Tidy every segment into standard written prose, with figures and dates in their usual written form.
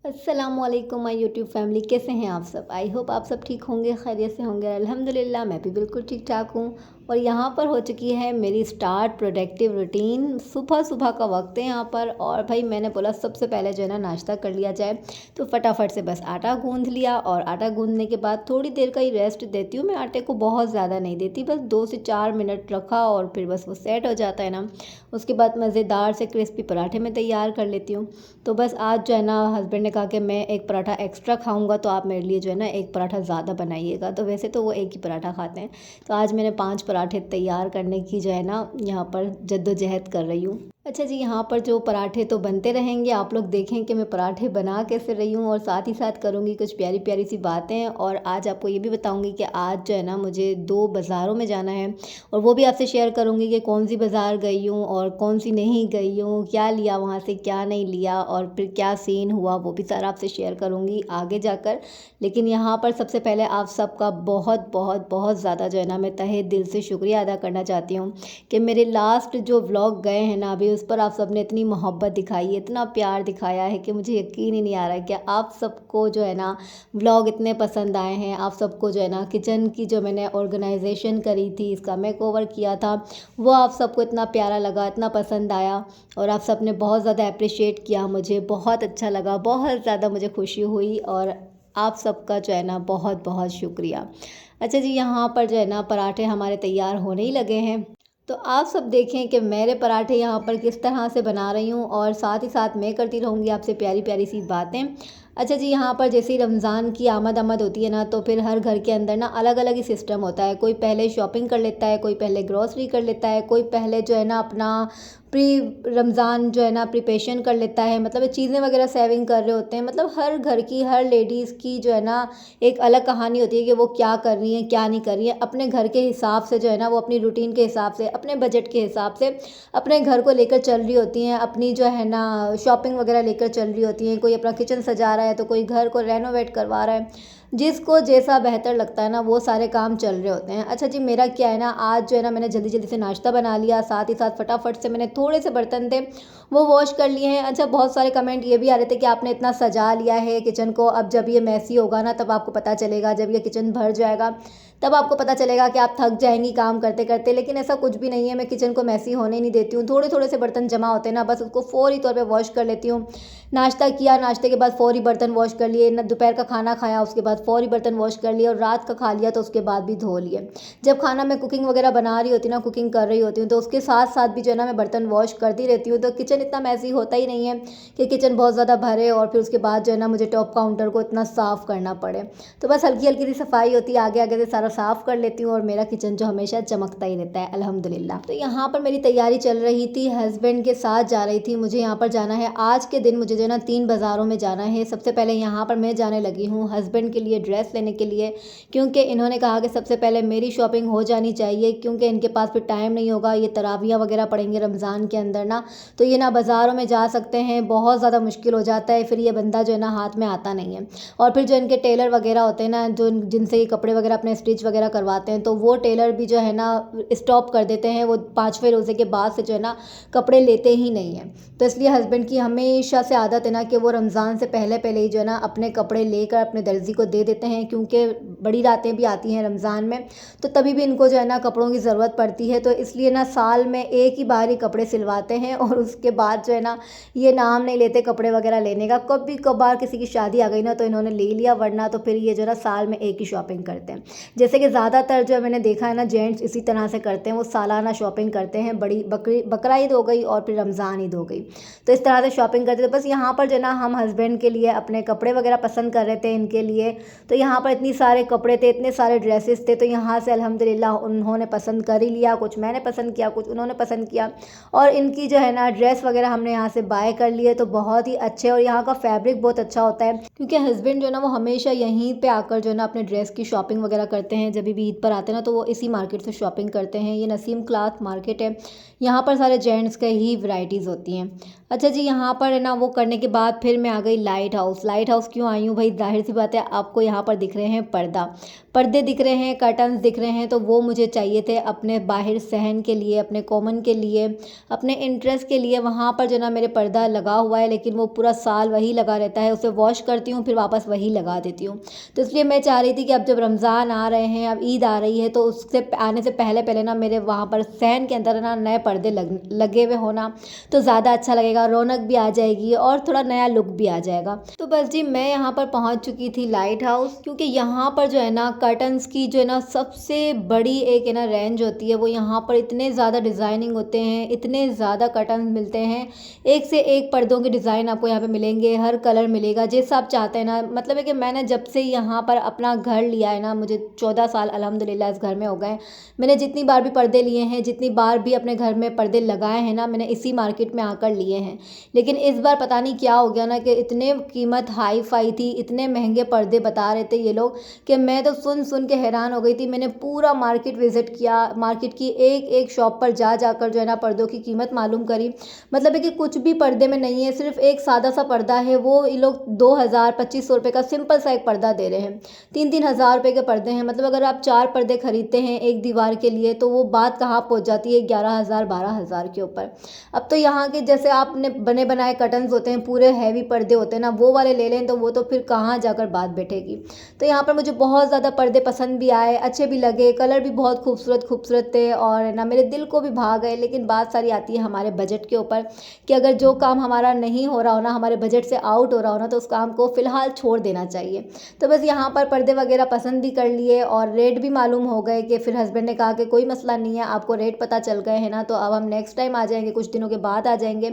अस्सलामुअलैकुम my YouTube family, कैसे हैं आप सब। आई होप आप सब ठीक होंगे, खैरियत से होंगे। अल्हम्दुलिल्लाह मैं भी बिल्कुल ठीक ठाक हूँ। और यहाँ पर हो चुकी है मेरी स्टार्ट प्रोडक्टिव रूटीन। सुबह सुबह का वक्त है यहाँ पर, और भाई मैंने बोला सबसे पहले जो है ना नाश्ता कर लिया जाए। तो फटाफट से बस आटा गूँध लिया, और आटा गूँधने के बाद थोड़ी देर का ही रेस्ट देती हूँ मैं। आटे को बहुत ज़्यादा नहीं देती, बस 2 से 4 मिनट रखा और फिर बस वो सेट हो जाता है ना। उसके बाद मज़ेदार से क्रिस्पी पराठे में तैयार कर लेती हूँ। तो बस आज जो है ना हस्बैंड ने कहा कि मैं एक पराठा एक्स्ट्रा खाऊंगा, तो आप मेरे लिए जो है ना एक पराठा ज़्यादा बनाइएगा। तो वैसे तो वो एक ही पराठा खाते हैं। तो आज मैंने 5 पराठे तैयार करने की जो है ना यहाँ पर जद्दोजहद कर रही हूँ। अच्छा जी, यहाँ पर जो पराठे तो बनते रहेंगे, आप लोग देखें कि मैं पराठे बना कैसे रही हूँ, और साथ ही साथ करूँगी कुछ प्यारी प्यारी सी बातें। और आज आपको ये भी बताऊँगी कि आज जो है ना मुझे 2 बाज़ारों में जाना है, और वो भी आपसे शेयर करूँगी कि कौन सी बाज़ार गई हूँ और कौन सी नहीं गई हूँ, क्या लिया वहाँ से क्या नहीं लिया, और फिर क्या सीन हुआ वो भी सारा आपसे शेयर करूँगी आगे जाकर। लेकिन यहाँ पर सबसे पहले आप सबका बहुत बहुत बहुत ज़्यादा जो है ना मैं तहे दिल से शुक्रिया अदा करना चाहती हूँ कि मेरे लास्ट जो व्लॉग गए हैं ना अभी, उस पर आप सबने इतनी मोहब्बत दिखाई है, इतना प्यार दिखाया है कि मुझे यकीन ही नहीं आ रहा है कि आप सबको जो है ना व्लॉग इतने पसंद आए हैं। आप सबको जो है ना किचन की जो मैंने ऑर्गेनाइजेशन करी थी, इसका मेकओवर किया था, वो आप सबको इतना प्यारा लगा, इतना पसंद आया, और आप सब ने बहुत ज़्यादा अप्रिशिएट किया। मुझे बहुत अच्छा लगा, बहुत ज़्यादा मुझे खुशी हुई, और आप सबका जो है ना बहुत बहुत शुक्रिया। अच्छा जी, यहाँ पर जो है ना पराठे हमारे तैयार होने ही लगे हैं। तो आप सब देखें कि मेरे पराठे यहाँ पर किस तरह से बना रही हूँ, और साथ ही साथ मैं करती रहूँगी आपसे प्यारी प्यारी सी बातें। अच्छा जी, यहाँ पर जैसे ही रमज़ान की आमद होती है ना, तो फिर हर घर के अंदर ना अलग अलग ही सिस्टम होता है। कोई पहले शॉपिंग कर लेता है, कोई पहले ग्रॉसरी कर लेता है, कोई पहले जो है ना अपना प्री रमज़ान जो है ना प्रिपरेशन कर लेता है, मतलब ये चीज़ें वगैरह सेविंग कर रहे होते हैं। मतलब हर घर की हर लेडीज़ की जो है ना एक अलग कहानी होती है कि वो क्या कर रही हैं क्या नहीं कर रही है। अपने घर के हिसाब से जो है ना वो अपनी रूटीन के हिसाब से, अपने बजट के हिसाब से अपने घर को लेकर चल रही होती हैं। अपनी जो है ना शॉपिंग वगैरह लेकर चल रही होती हैं। कोई अपना किचन सजा रहा है, तो कोई घर को रेनोवेट करवा रहा है। जिसको जैसा बेहतर लगता है ना वो सारे काम चल रहे होते हैं। अच्छा जी, मेरा क्या है ना, आज जो है ना मैंने जल्दी जल्दी से नाश्ता बना लिया, साथ ही साथ फटाफट से मैंने थोड़े से बर्तन थे वो वॉश कर लिए हैं। अच्छा, बहुत सारे कमेंट ये भी आ रहे थे कि आपने इतना सजा लिया है किचन को, अब जब ये मैसी होगा ना तब आपको पता चलेगा, जब ये किचन भर जाएगा तब आपको पता चलेगा कि आप थक जाएंगी काम करते करते। लेकिन ऐसा कुछ भी नहीं है, मैं किचन को मैसी होने नहीं देती हूँ। थोड़े थोड़े से बर्तन जमा होते हैं ना, बस उसको फौरी तौर पे वॉश कर लेती हूँ। नाश्ता किया, नाश्ते के बाद फौरी बर्तन वॉश कर लिए, ना दोपहर का खाना खाया उसके बाद फौरी बर्तन वॉश कर लिए, और रात का खा लिया तो उसके बाद भी धो लिए। जब खाना मैं कुकिंग वगैरह बना रही होती ना, कुकिंग कर रही होती हूँ, तो उसके साथ साथ भी जो है ना मैं बर्तन वॉश करती रहती हूँ। तो किचन इतना मैसी होता ही नहीं है कि किचन बहुत ज़्यादा भरे और फिर उसके बाद जो है ना मुझे टॉप काउंटर को इतना साफ़ करना पड़े। तो बस हल्की हल्की सी सफाई होती है, आगे आगे से सारा साफ़ कर लेती हूँ, और मेरा किचन जो हमेशा चमकता ही रहता है अल्हम्दुलिल्लाह। तो यहाँ पर मेरी तैयारी चल रही थी, हस्बैंड के साथ जा रही थी। मुझे यहाँ पर जाना है आज के दिन, मुझे जो है ना 3 बाज़ारों में जाना है। सबसे पहले यहाँ पर मैं जाने लगी हूँ हस्बैंड के लिए ड्रेस लेने के लिए, क्योंकि इन्होंने कहा कि सबसे पहले मेरी शॉपिंग हो जानी चाहिए, क्योंकि इनके पास फिर टाइम नहीं होगा। ये तरावियाँ वगैरह पढ़ेंगे रमज़ान के अंदर ना, तो ये ना बाज़ारों में जा सकते हैं, बहुत ज़्यादा मुश्किल हो जाता है। फिर ये बंदा जो है ना हाथ में आता नहीं है। और फिर जो इनके टेलर वगैरह होते हैं ना, जो जिनसे ये कपड़े वगैरह अपने स्टिच वगैरह करवाते हैं, तो वो टेलर भी जो है ना स्टॉप कर देते हैं। वो 5वें रोज़े के बाद से जो है ना कपड़े लेते ही नहीं हैं। तो इसलिए हस्बैंड की हमेशा से आदत है ना कि वो रमज़ान से पहले पहले ही जो है ना अपने कपड़े लेकर अपने दर्जी को दे देते हैं, क्योंकि बड़ी रातें भी आती हैं रमज़ान में, तो तभी भी इनको जो है ना कपड़ों की ज़रूरत पड़ती है। तो इसलिए ना साल में एक ही बार ही कपड़े सिलवाते हैं, और उसके बाद जो है ना ये नाम नहीं लेते कपड़े वगैरह लेने का। कभी कभार किसी की शादी आ गई ना तो इन्होंने ले लिया, वरना तो फिर ये जो है ना साल में एक ही शॉपिंग करते हैं। जैसे कि ज़्यादातर जो मैंने देखा है ना जेंट्स इसी तरह से करते हैं, वो सालाना शॉपिंग करते हैं। बड़ी बकरा ईद हो गई और फिर रमज़ान ईद हो गई, तो इस तरह से शॉपिंग करते थे। बस यहाँ पर जो है ना हम हस्बैंड के लिए अपने कपड़े वगैरह पसंद कर रहे थे इनके लिए। तो यहाँ पर इतनी सारे कपड़े थे, इतने सारे ड्रेसेस थे, तो यहाँ से अल्हम्दुलिल्लाह उन्होंने पसंद कर ही लिया। कुछ मैंने पसंद किया, कुछ उन्होंने पसंद किया, और इनकी जो है ना ड्रेस वगैरह हमने यहाँ से बाय कर लिए। तो बहुत ही अच्छे, और यहाँ का फैब्रिक बहुत अच्छा होता है, क्योंकि हस्बैंड जो है ना वो हमेशा यहीं पे आकर जो है ना अपने ड्रेस की शॉपिंग वगैरह करते हैं। जब भी ईद पर आते हैं ना तो वो इसी मार्केट से शॉपिंग करते हैं। ये नसीम क्लॉथ मार्केट है, यहाँ पर सारे जेंट्स के ही वैरायटीज़ होती हैं। अच्छा जी, यहाँ पर है ना वो करने के बाद फिर मैं आ गई लाइट हाउस। लाइट हाउस क्यों आई हूँ भाई, ज़ाहिर सी बात है, आपको यहाँ पर दिख रहे हैं पर्दे दिख रहे हैं, कर्टन्स दिख रहे हैं, तो वो मुझे चाहिए थे अपने बाहर सहन के लिए, अपने कॉमन के लिए, अपने इंटरेस्ट के लिए। वहाँ पर जो ना मेरे पर्दा लगा हुआ है, लेकिन वो पूरा साल वही लगा रहता है, उसे वॉश करती हूँ फिर वापस वही लगा देती हूँ। तो इसलिए मैं चाह रही थी कि अब जब रमज़ान आ रहे हैं, अब ईद आ रही है, तो उससे आने से पहले पहले ना मेरे वहाँ पर सहन के अंदर ना नए पर्दे लगे हुए होना, तो ज़्यादा अच्छा लगेगा, रौनक भी आ जाएगी और थोड़ा नया लुक भी आ जाएगा। तो बस जी, मैं यहाँ पर पहुँच चुकी थी लाइट हाउस, क्योंकि यहाँ पर जो है ना कर्टन्स की जो है ना सबसे बड़ी एक है ना रेंज होती है। वो यहाँ पर इतने ज़्यादा डिज़ाइनिंग होते हैं, इतने ज़्यादा कर्टन्स मिलते हैं, एक से एक पर्दों के डिज़ाइन आपको यहाँ पे मिलेंगे, हर कलर मिलेगा जैसा आप चाहते हैं ना। मतलब है कि मैंने जब से यहाँ पर अपना घर लिया है ना, मुझे 14 साल अल्हम्दुलिल्लाह इस घर में हो गए। मैंने जितनी बार भी पर्दे लिए हैं, जितनी बार भी अपने घर में पर्दे लगाए हैं ना, मैंने इसी मार्केट में आकर लिए हैं। लेकिन इस बार पता नहीं क्या हो गया ना कि इतने कीमत हाई फाई थी, इतने महंगे पर्दे बता रहे थे ये लोग कि मैं तो सुन सुन के हैरान हो गई थी। मैंने पूरा मार्केट विज़िट किया, मार्केट की एक एक शॉप पर जा जाकर जो है ना पर्दों की कीमत मालूम करी। मतलब है कि कुछ भी पर्दे में नहीं है, सिर्फ एक सादा सा पर्दा है, वो ये लोग 2000 2500 रुपये का सिंपल सा एक पर्दा दे रहे हैं। 3 हज़ार रुपये के पर्दे हैं। मतलब अगर आप 4 पर्दे खरीदते हैं एक दीवार के लिए, तो वो बात कहाँ पहुँच जाती है 11,000 12,000 के ऊपर। अब तो यहाँ के जैसे आपने बने बनाए कर्टन्स होते हैं, पूरे हैवी पर्दे होते हैं ना, वो वाले ले लें तो वो तो फिर कहाँ जाकर बात बैठेगी। तो यहाँ पर मुझे बहुत ज़्यादा पर्दे पसंद भी आए, अच्छे भी लगे, कलर भी बहुत खूबसूरत खूबसूरत थे और ना मेरे दिल को भी भा गए। लेकिन बात सारी आती है हमारे बजट के ऊपर कि अगर जो काम हमारा नहीं हो रहा हो ना, हमारे बजट से आउट हो रहा हो ना, तो उस काम को फ़िलहाल छोड़ देना चाहिए। तो बस यहाँ पर पर्दे वगैरह पसंद भी कर लिए और रेट भी मालूम हो गए कि फिर हस्बैंड ने कहा कि कोई मसला नहीं है, आपको रेट पता चल गए हैं ना, तो अब हम नेक्स्ट टाइम आ जाएंगे, कुछ दिनों के बाद आ जाएंगे।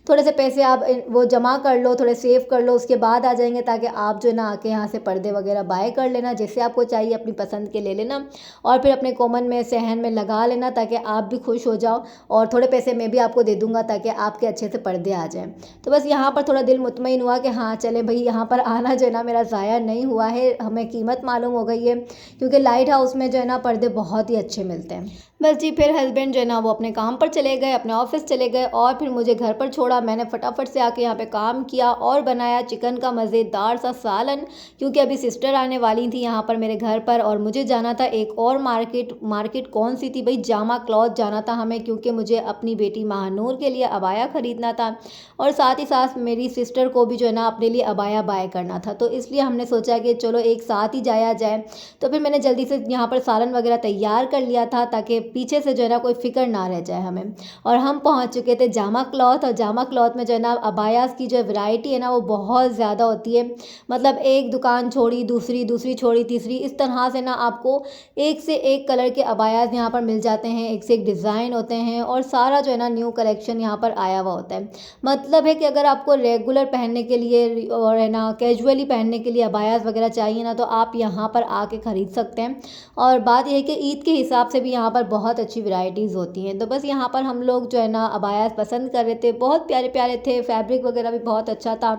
थोड़े से पैसे आप वो जमा कर लो, थोड़े सेव कर लो, उसके बाद आ जाएंगे, ताकि आप जो है ना आके यहाँ से पर्दे वगैरह बाय कर लेना, जैसे आपको चाहिए अपनी पसंद के ले लेना और फिर अपने कॉमन में सहन में लगा लेना, ताकि आप भी खुश हो जाओ और थोड़े पैसे मैं भी आपको दे दूँगा ताकि आपके अच्छे से पर्दे आ जाएँ। तो बस यहाँ पर थोड़ा दिल मुतमईन हुआ कि हाँ चले भाई, यहाँ पर आना जो है ना मेरा ज़ाया नहीं हुआ है, हमें कीमत मालूम हो गई है, क्योंकि लाइट हाउस में जो है ना पर्दे बहुत ही अच्छे मिलते हैं। बस जी, फिर हस्बैंड जो है ना वो अपने काम पर चले गए, अपने ऑफिस चले गए और फिर मुझे घर पर छोड़ा। मैंने फटाफट से आके यहाँ पे काम किया और बनाया चिकन का मज़ेदार सा सालन, क्योंकि अभी सिस्टर आने वाली थी यहाँ पर मेरे घर पर और मुझे जाना था एक और मार्केट कौन सी थी भाई, जामा क्लॉथ जाना था हमें, क्योंकि मुझे अपनी बेटी महानूर के लिए अबाया ख़रीदना था और साथ ही साथ मेरी सिस्टर को भी जो है ना अपने लिए अबाया बाय करना था। तो इसलिए हमने सोचा कि चलो एक साथ ही जाया जाए। तो फिर मैंने जल्दी से यहाँ पर सालन वगैरह तैयार कर लिया था, ताकि पीछे से जो है ना कोई फ़िक्र ना रह जाए हमें। और हम पहुँच चुके थे जामा क्लॉथ, और जामा क्लॉथ में जो है ना अबायास की जो वैरायटी है ना वो बहुत ज़्यादा होती है। मतलब एक दुकान छोड़ी दूसरी, दूसरी छोड़ी तीसरी, इस तरह से ना आपको एक से एक कलर के अबायास यहाँ पर मिल जाते हैं, एक से एक डिज़ाइन होते हैं और सारा जो है ना न्यू कलेक्शन यहाँ पर आया हुआ होता है। मतलब है कि अगर आपको रेगुलर पहनने के लिए और है ना कैजुअली पहनने के लिए अबायास वगैरह चाहिए ना, तो आप यहाँ पर आके ख़रीद सकते हैं। और बात यह है कि ईद के हिसाब से भी यहाँ पर बहुत अच्छी वैरायटीज़ होती हैं। तो बस यहाँ पर हम लोग जो है ना अबायास पसंद कर रहे थे, बहुत प्यारे प्यारे थे, फैब्रिक वगैरह भी बहुत अच्छा था।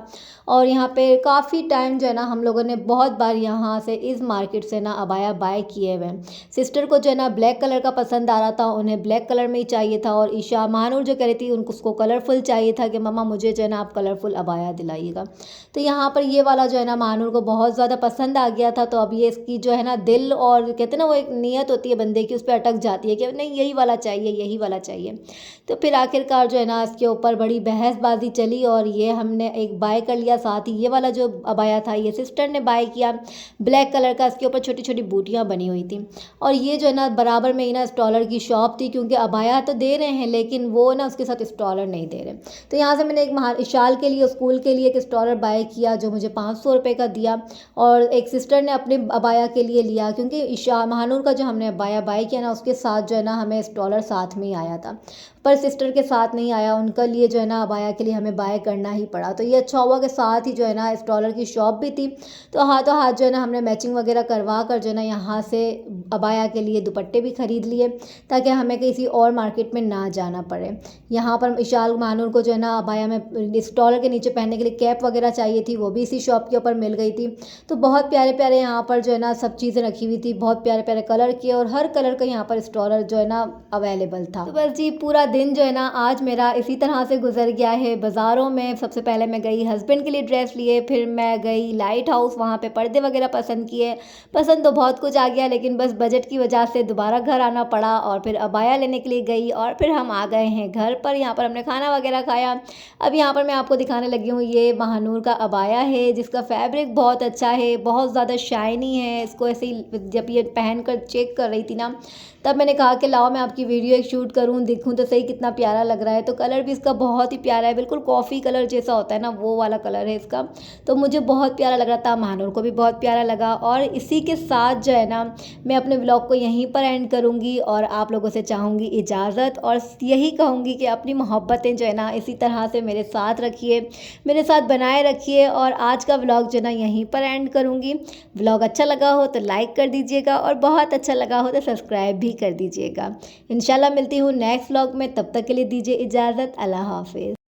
और यहाँ पे काफ़ी टाइम जो है ना हम लोगों ने बहुत बार यहाँ से इस मार्केट से ना अबाया बाय किए हुए हैं। सिस्टर को जो है ना ब्लैक कलर का पसंद आ रहा था, उन्हें ब्लैक कलर में ही चाहिए था, और ईशा महानूर जो कह रही थी उनको उसको कलरफुल चाहिए था कि मम्मा मुझे जो है ना आप कलरफुल अबाया दिलाइएगा। तो यहाँ पर ये वाला जो है ना महानूर को बहुत ज़्यादा पसंद आ गया था। तो अब ये इसकी जो है ना दिल और कहते हैं ना वो एक नीयत होती है बंदे की, उस पर अटक जाती है कि नहीं यही वाला चाहिए, यही वाला चाहिए। तो फिर आखिरकार जो है ना इसके ऊपर बड़ी बहसबाजी चली और ये हमने एक बाय कर लिया। साथ ही ये वाला जो अबाया था ये सिस्टर ने बाय किया, ब्लैक कलर का, इसके ऊपर छोटी छोटी बूटियाँ बनी हुई थी। और ये जो है ना बराबर में ही ना स्टॉलर की शॉप थी, क्योंकि अबाया तो दे रहे हैं लेकिन वो ना उसके साथ स्टॉलर नहीं दे रहे। तो यहाँ से मैंने एक इशाल के लिए, स्कूल के लिए एक स्टॉलर बाय किया जो मुझे 500 रुपये का दिया, और एक सिस्टर ने अपने अबाया के लिए लिया, क्योंकि ईशा महानूर का जो हमने अबाया बाय किया ना उसके साथ जो है ना हमें स्टॉलर साथ में ही आया था, पर सिस्टर के साथ नहीं आया, उनके लिए जो है ना अबाया के लिए हमें बाय करना ही पड़ा। तो ये अच्छा हुआ कि साथ ही जो है ना स्टॉलर की शॉप भी थी, तो हाथों हाथ जो है ना हमने मैचिंग वगैरह करवा कर जो है ना यहाँ से अबाया के लिए दुपट्टे भी ख़रीद लिए, ताकि हमें किसी और मार्केट में ना जाना पड़े। यहाँ पर इशाल महानूर को जो है ना अबाया में स्टॉलर के नीचे पहनने के लिए कैप वगैरह चाहिए थी, वो भी इसी शॉप के ऊपर मिल गई थी। तो बहुत प्यारे प्यारे यहाँ पर जो है ना सब चीज़ें रखी हुई थी, बहुत प्यारे प्यारे कलर की, और हर कलर का यहाँ पर स्टॉलर जो है ना अवेलेबल था। तो बस जी पूरा दिन जो है ना आज मेरा इसी तरह से गुजर गया है। बाज़ारों में सबसे पहले मैं गई हस्बैंड के लिए ड्रेस लिए, फिर मैं गई लाइट हाउस, वहाँ पे पर्दे वगैरह पसंद किए। पसंद तो बहुत कुछ आ गया, लेकिन बस बजट की वजह से दोबारा घर आना पड़ा और फिर अबाया लेने के लिए गई और फिर हम आ गए हैं घर पर। यहाँ पर हमने खाना वगैरह खाया। अब यहाँ पर मैं आपको दिखाने लगी हूँ, ये महानूर का अबाया है जिसका फैब्रिक बहुत अच्छा है, बहुत ज़्यादा शाइनी है। इसको ऐसे ही जब ये पहन कर चेक कर रही थी ना, तब मैंने कहा कि लाओ मैं आपकी वीडियो एक शूट करूं, दिखूं तो सही कितना प्यारा लग रहा है। तो कलर भी इसका बहुत ही प्यारा है, बिल्कुल कॉफ़ी कलर जैसा होता है ना, वो वाला कलर है इसका। तो मुझे बहुत प्यारा लग रहा था, महानूर को भी बहुत प्यारा लगा। और इसी के साथ जो है ना, मैं अपने ब्लॉग को यहीं पर एंड करूँगी और आप लोगों से चाहूँगी इजाज़त, और यही कहूँगी कि अपनी मोहब्बतें जो है ना इसी तरह से मेरे साथ रखिए, मेरे साथ बनाए रखिए। और आज का व्लॉग जो है ना यहीं पर एंड करूँगी। व्लॉग अच्छा लगा हो तो लाइक कर दीजिएगा और बहुत अच्छा लगा हो तो सब्सक्राइब भी कर दीजिएगा। इंशाल्लाह मिलती हूँ नेक्स्ट व्लॉग में, तब तक के लिए दीजिए इजाज़त। अल्लाह हाफ़िज़।